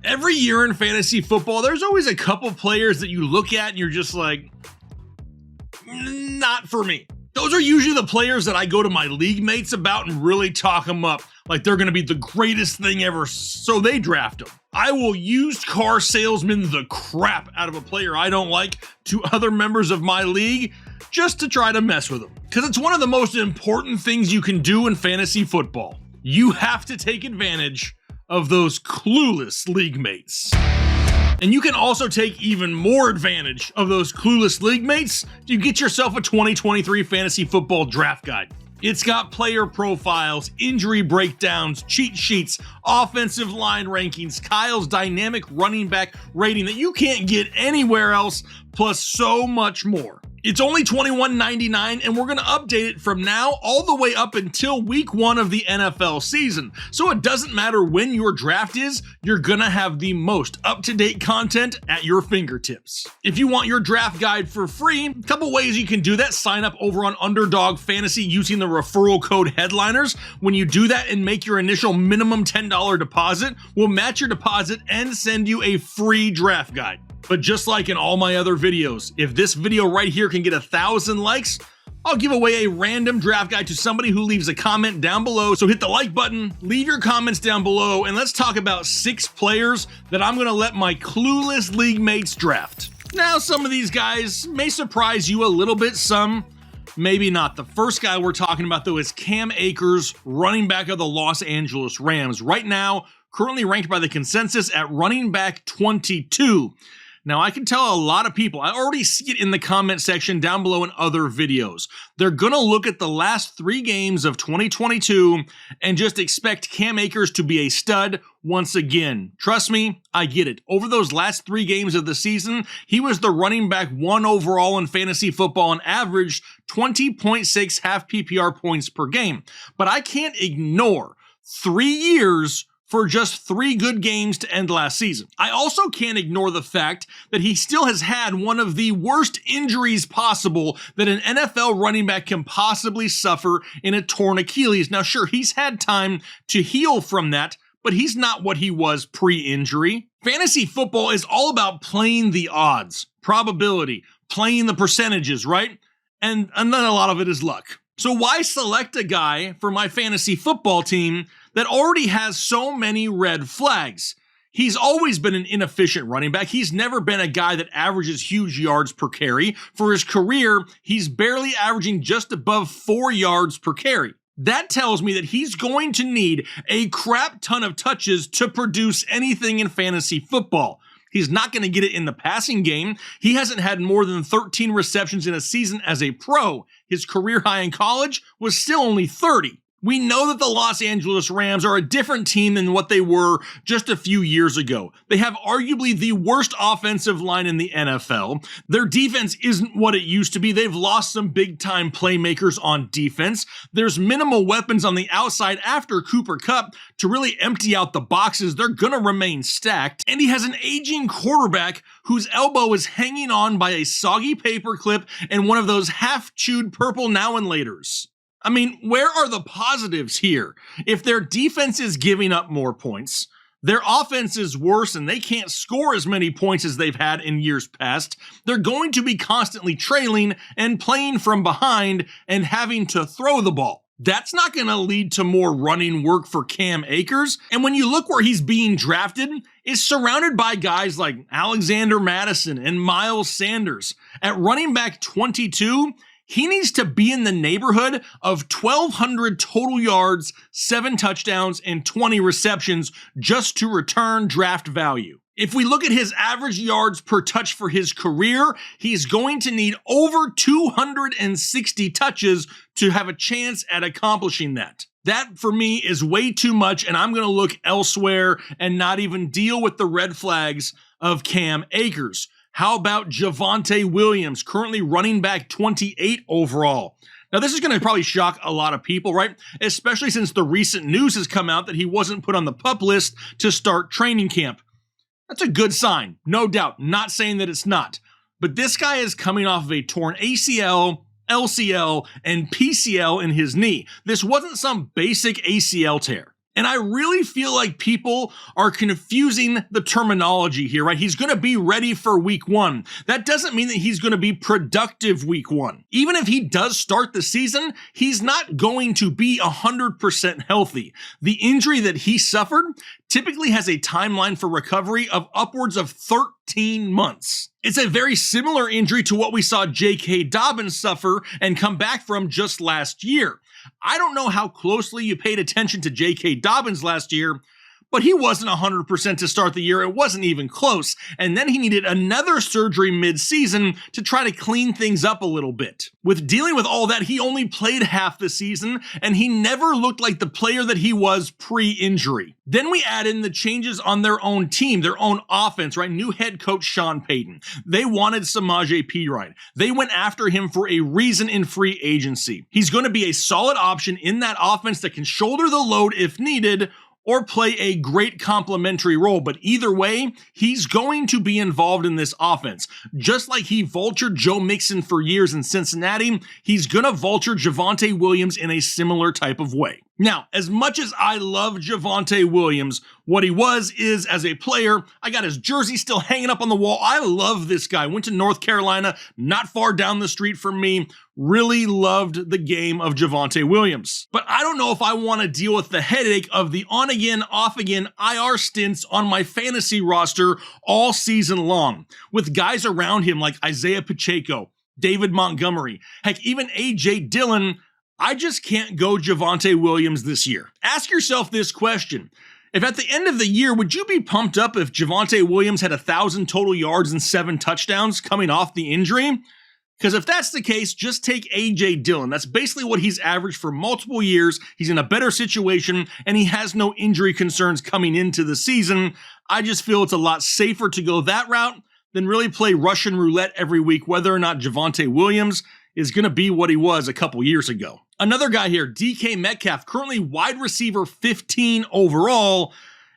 Every year in fantasy football, there's always a couple players that you look at and you're just like, not for me. Those are usually the players that I go to my league mates about and really talk them up like they're going to be the greatest thing ever, so they draft them. I will used car salesman the crap out of a player I don't like to other members of my league just to try to mess with them. Because it's one of the most important things you can do in fantasy football. You have to take advantage of those clueless league mates. And you can also take even more advantage of those clueless league mates to get yourself a 2023 fantasy football draft guide. It's got player profiles, injury breakdowns, cheat sheets, offensive line rankings, Kyle's dynamic running back rating that you can't get anywhere else, plus so much more. It's only $21.99 and we're going to update it from now all the way up until week 1 of the NFL season. So it doesn't matter when your draft is, you're going to have the most up-to-date content at your fingertips. If you want your draft guide for free, a couple ways you can do that. Sign up over on Underdog Fantasy using the referral code Headliners. When you do that and make your initial minimum $10 deposit, we'll match your deposit and send you a free draft guide. But just like in all my other videos, if this video right here can get 1,000 likes, I'll give away a random draft guide to somebody who leaves a comment down below. So hit the like button, leave your comments down below, and let's talk about 6 players that I'm gonna let my clueless league mates draft. Now, some of these guys may surprise you a little bit, some maybe not. The first guy we're talking about though is Cam Akers, running back of the Los Angeles Rams. Right now, currently ranked by the consensus at running back 22. Now, I can tell a lot of people, I already see it in the comment section down below in other videos. They're going to look at the last 3 games of 2022 and just expect Cam Akers to be a stud once again. Trust me, I get it. Over those last 3 games of the season, he was the running back 1 overall in fantasy football and averaged 20.6 half PPR points per game. But I can't ignore 3 years for just 3 good games to end last season. I also can't ignore the fact that he still has had one of the worst injuries possible that an NFL running back can possibly suffer in a torn Achilles. Now, sure, he's had time to heal from that, but he's not what he was pre-injury. Fantasy football is all about playing the odds, probability, playing the percentages, right? And then a lot of it is luck. So why select a guy for my fantasy football team that already has so many red flags? He's always been an inefficient running back. He's never been a guy that averages huge yards per carry. For his career, he's barely averaging just above 4 yards per carry. That tells me that he's going to need a crap ton of touches to produce anything in fantasy football. He's not going to get it in the passing game. He hasn't had more than 13 receptions in a season as a pro. His career high in college was still only 30. We know that the Los Angeles Rams are a different team than what they were just a few years ago. They have arguably the worst offensive line in the NFL. Their defense isn't what it used to be. They've lost some big-time playmakers on defense. There's minimal weapons on the outside after Cooper Kupp to really empty out the boxes. They're going to remain stacked. And he has an aging quarterback whose elbow is hanging on by a soggy paperclip and one of those half-chewed purple now and laters. I mean, where are the positives here? If their defense is giving up more points, their offense is worse and they can't score as many points as they've had in years past, they're going to be constantly trailing and playing from behind and having to throw the ball. That's not going to lead to more running work for Cam Akers. And when you look where he's being drafted, it's surrounded by guys like Alexander Madison and Miles Sanders. At running back 22, he needs to be in the neighborhood of 1,200 total yards, 7 touchdowns, and 20 receptions just to return draft value. If we look at his average yards per touch for his career, he's going to need over 260 touches to have a chance at accomplishing that. That, for me, is way too much, and I'm going to look elsewhere and not even deal with the red flags of Cam Akers. How about Javonte Williams, currently running back 28 overall? Now, this is going to probably shock a lot of people, right? Especially since the recent news has come out that he wasn't put on the PUP list to start training camp. That's a good sign, no doubt. Not saying that it's not. But this guy is coming off of a torn ACL, LCL, and PCL in his knee. This wasn't some basic ACL tear. And I really feel like people are confusing the terminology here, right? He's going to be ready for week 1. That doesn't mean that he's going to be productive week 1. Even if he does start the season, he's not going to be 100% healthy. The injury that he suffered typically has a timeline for recovery of upwards of 13 months. It's a very similar injury to what we saw J.K. Dobbins suffer and come back from just last year. I don't know how closely you paid attention to J.K. Dobbins last year, but he wasn't 100% to start the year. It wasn't even close. And then he needed another surgery mid-season to try to clean things up a little bit. With dealing with all that, he only played half the season, and he never looked like the player that he was pre-injury. Then we add in the changes on their own team, their own offense, right? New head coach Sean Payton. They wanted Samaje Perine. They went after him for a reason in free agency. He's going to be a solid option in that offense that can shoulder the load if needed, or play a great complementary role. But either way, he's going to be involved in this offense. Just like he vultured Joe Mixon for years in Cincinnati, he's gonna vulture Javonte Williams in a similar type of way. Now, as much as I love Javonte Williams, what he is as a player, I got his jersey still hanging up on the wall. I love this guy. Went to North Carolina, not far down the street from me. Really loved the game of Javonte Williams. But I don't know if I want to deal with the headache of the on-again, off-again IR stints on my fantasy roster all season long, with guys around him like Isaiah Pacheco, David Montgomery, heck, even A.J. Dillon. I just can't go Javonte Williams this year. Ask yourself this question. If at the end of the year, would you be pumped up if Javonte Williams had 1,000 total yards and 7 touchdowns coming off the injury? Because if that's the case, just take A.J. Dillon. That's basically what he's averaged for multiple years. He's in a better situation, and he has no injury concerns coming into the season. I just feel it's a lot safer to go that route than really play Russian roulette every week, whether or not Javonte Williams is going to be what he was a couple years ago. Another guy here, DK Metcalf, currently wide receiver 15 overall,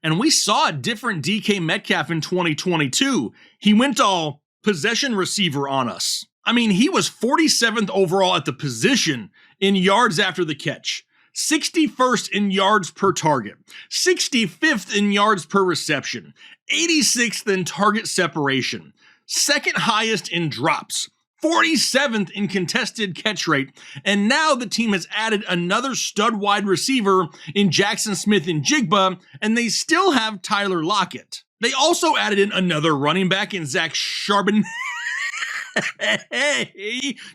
and we saw a different DK Metcalf in 2022. He went all possession receiver on us. I mean, he was 47th overall at the position in yards after the catch, 61st in yards per target, 65th in yards per reception, 86th in target separation, second highest in drops, 47th in contested catch rate, and now the team has added another stud wide receiver in Jackson Smith and Jigba, and they still have Tyler Lockett. They also added in another running back in Zach Charbonnet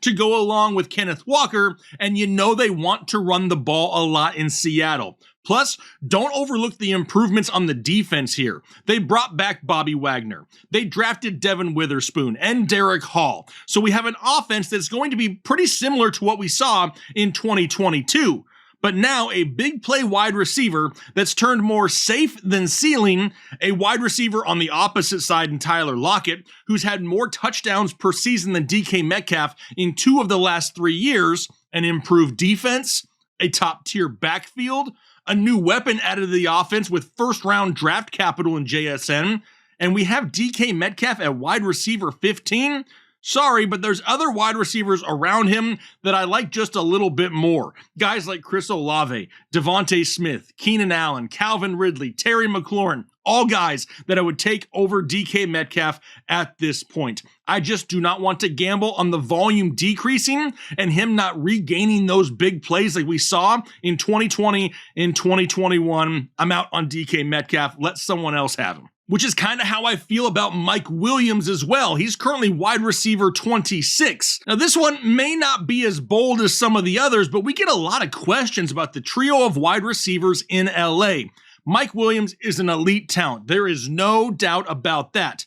to go along with Kenneth Walker, and you know they want to run the ball a lot in Seattle. Plus, don't overlook the improvements on the defense here. They brought back Bobby Wagner. They drafted Devin Witherspoon and Derek Hall. So we have an offense that's going to be pretty similar to what we saw in 2022. But now a big play wide receiver that's turned more safe than ceiling, a wide receiver on the opposite side in Tyler Lockett, who's had more touchdowns per season than DK Metcalf in 2 of the last 3 years, an improved defense, a top-tier backfield, a new weapon added to the offense with first-round draft capital in JSN, and we have DK Metcalf at wide receiver 15. Sorry, but there's other wide receivers around him that I like just a little bit more. Guys like Chris Olave, Devontae Smith, Keenan Allen, Calvin Ridley, Terry McLaurin, all guys that I would take over DK Metcalf at this point. I just do not want to gamble on the volume decreasing and him not regaining those big plays like we saw in 2020 and 2021. I'm out on DK Metcalf. Let someone else have him. Which is kind of how I feel about Mike Williams as well. He's currently wide receiver 26. Now, this one may not be as bold as some of the others, but we get a lot of questions about the trio of wide receivers in LA. Mike Williams is an elite talent. There is no doubt about that.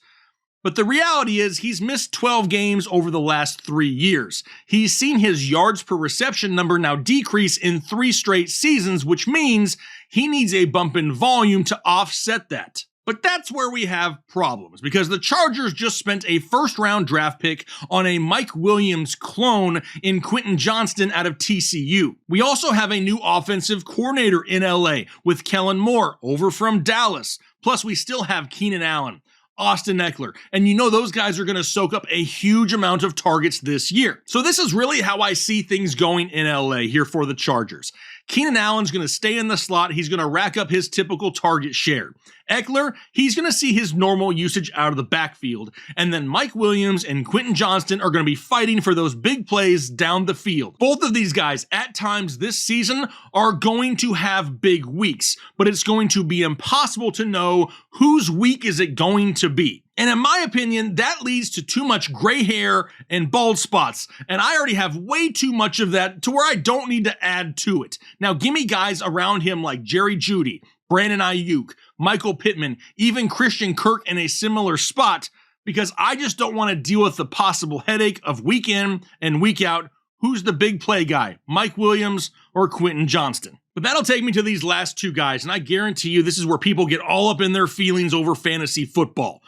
But the reality is he's missed 12 games over the last 3 years. He's seen his yards per reception number now decrease in 3 straight seasons, which means he needs a bump in volume to offset that. But that's where we have problems, because the Chargers just spent a first-round draft pick on a Mike Williams clone in Quentin Johnston out of TCU. We also have a new offensive coordinator in LA with Kellen Moore over from Dallas. Plus, we still have Keenan Allen, Austin Eckler, and you know those guys are going to soak up a huge amount of targets this year. So this is really how I see things going in LA here for the Chargers. Keenan Allen's going to stay in the slot. He's going to rack up his typical target share. Eckler, he's going to see his normal usage out of the backfield. And then Mike Williams and Quentin Johnston are going to be fighting for those big plays down the field. Both of these guys, at times this season, are going to have big weeks, but it's going to be impossible to know whose week is it going to be. And in my opinion, that leads to too much gray hair and bald spots. And I already have way too much of that to where I don't need to add to it. Now, give me guys around him like Jerry Jeudy, Brandon Ayuk, Michael Pittman, even Christian Kirk in a similar spot, because I just don't want to deal with the possible headache of week in and week out. Who's the big play guy, Mike Williams or Quentin Johnston? But that'll take me to these last two guys, and I guarantee you this is where people get all up in their feelings over fantasy football.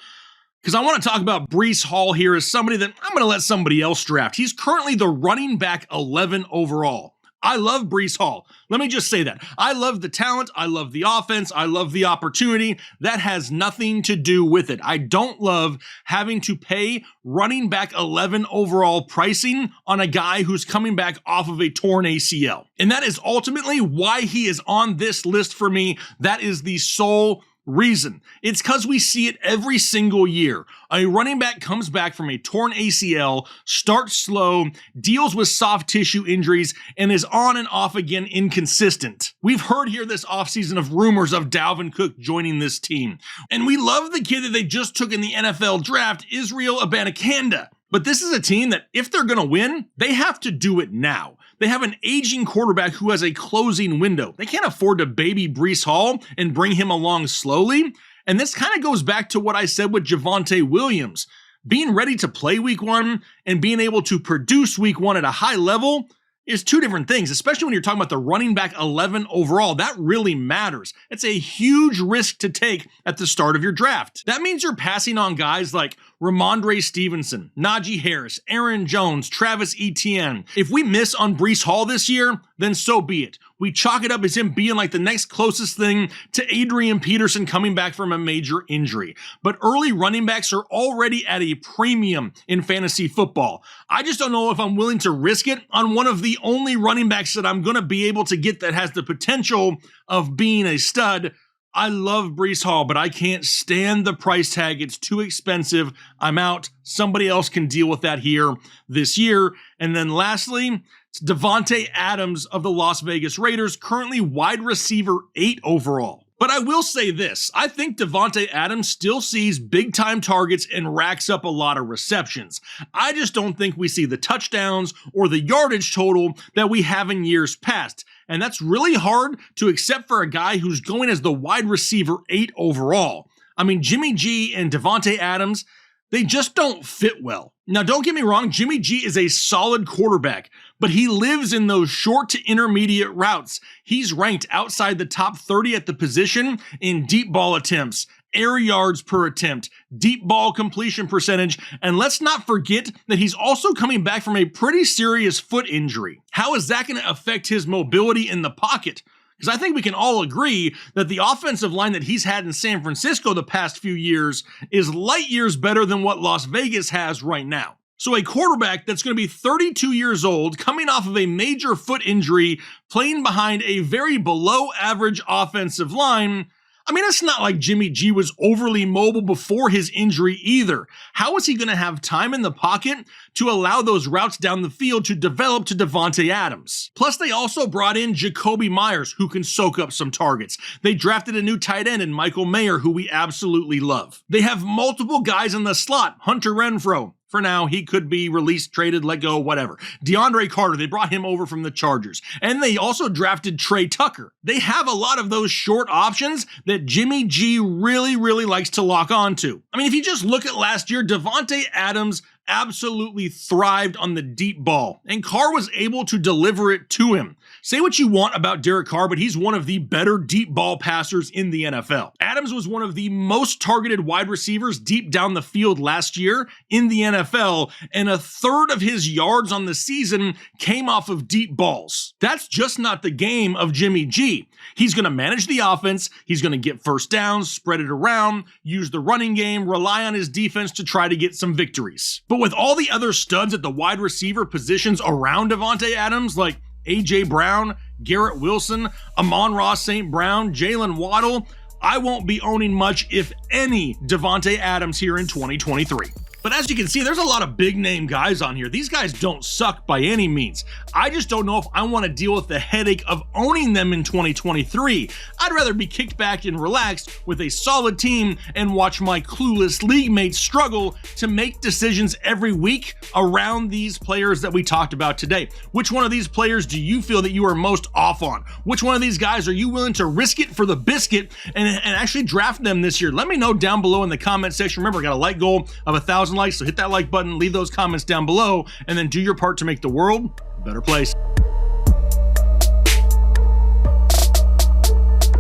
Because I want to talk about BREECE Hall here as somebody that I'm going to let somebody else draft. He's currently the running back 11 overall. I love BREECE Hall. Let me just say that. I love the talent. I love the offense. I love the opportunity. That has nothing to do with it. I don't love having to pay running back 11 overall pricing on a guy who's coming back off of a torn ACL. And that is ultimately why he is on this list for me. That is the sole reason. It's because we see it every single year. A running back comes back from a torn ACL, starts slow, deals with soft tissue injuries, and is on and off again inconsistent. We've heard here this offseason of rumors of Dalvin Cook joining this team. And we love the kid that they just took in the NFL draft, Israel Abanikanda. But this is a team that if they're going to win, they have to do it now. They have an aging quarterback who has a closing window. They can't afford to baby BREECE Hall and bring him along slowly. And this kind of goes back to what I said with Javonte Williams. Being ready to play week one and being able to produce week one at a high level is two different things, especially when you're talking about the running back 11 overall. That really matters. It's a huge risk to take at the start of your draft. That means you're passing on guys like Ramondre Stevenson, Najee Harris, Aaron Jones, Travis Etienne. If we miss on BREECE Hall this year, then so be it. We chalk it up as him being like the next closest thing to Adrian Peterson coming back from a major injury. But early running backs are already at a premium in fantasy football. I just don't know if I'm willing to risk it on one of the only running backs that I'm going to be able to get that has the potential of being a stud. I love BREECE Hall, but I can't stand the price tag. It's too expensive. I'm out. Somebody else can deal with that here this year. And then lastly, it's Davante Adams of the Las Vegas Raiders, currently wide receiver 8 overall. But I will say this, I think Davante Adams still sees big-time targets and racks up a lot of receptions. I just don't think we see the touchdowns or the yardage total that we have in years past. And that's really hard to accept for a guy who's going as the wide receiver 8 overall. I mean, Jimmy G and Davante Adams, they just don't fit well. Now, don't get me wrong, Jimmy G is a solid quarterback, but he lives in those short to intermediate routes. He's ranked outside the top 30 at the position in deep ball attempts, air yards per attempt, deep ball completion percentage, and let's not forget that he's also coming back from a pretty serious foot injury. How is that going to affect his mobility in the pocket? Because I think we can all agree that the offensive line that he's had in San Francisco the past few years is light years better than what Las Vegas has right now. So a quarterback that's going to be 32 years old, coming off of a major foot injury, playing behind a very below average offensive line, I mean, it's not like Jimmy G was overly mobile before his injury either. How is he going to have time in the pocket to allow those routes down the field to develop to Davante Adams? Plus, they also brought in Jacoby Myers, who can soak up some targets. They drafted a new tight end in Michael Mayer, who we absolutely love. They have multiple guys in the slot. Hunter Renfrow. For now, he could be released, traded, let go, whatever. DeAndre Carter, they brought him over from the Chargers. And they also drafted Trey Tucker. They have a lot of those short options that Jimmy G really likes to lock onto. I mean, if you just look at last year, Davante Adams absolutely thrived on the deep ball, and Carr was able to deliver it to him. Say what you want about Derek Carr, but he's one of the better deep ball passers in the NFL. Adams was one of the most targeted wide receivers deep down the field last year in the NFL, and a third of his yards on the season came off of deep balls. That's just not the game of Jimmy G. He's going to manage the offense, he's going to get first downs, spread it around, use the running game, rely on his defense to try to get some victories. But with all the other studs at the wide receiver positions around Davante Adams, like A.J. Brown, Garrett Wilson, Amon-Ra St. Brown, Jalen Waddle. I won't be owning much, if any, Davante Adams here in 2023. But as you can see, there's a lot of big name guys on here. These guys don't suck by any means. I just don't know if I want to deal with the headache of owning them in 2023. I'd rather be kicked back and relaxed with a solid team and watch my clueless league mates struggle to make decisions every week around these players that we talked about today. Which one of these players do you feel that you are most off on? Which one of these guys are you willing to risk it for the biscuit and actually draft them this year? Let me know down below in the comment section. Remember, I got a like goal of 1,000 likes, so hit that like button, leave those comments down below, and then do your part to make the world a better place.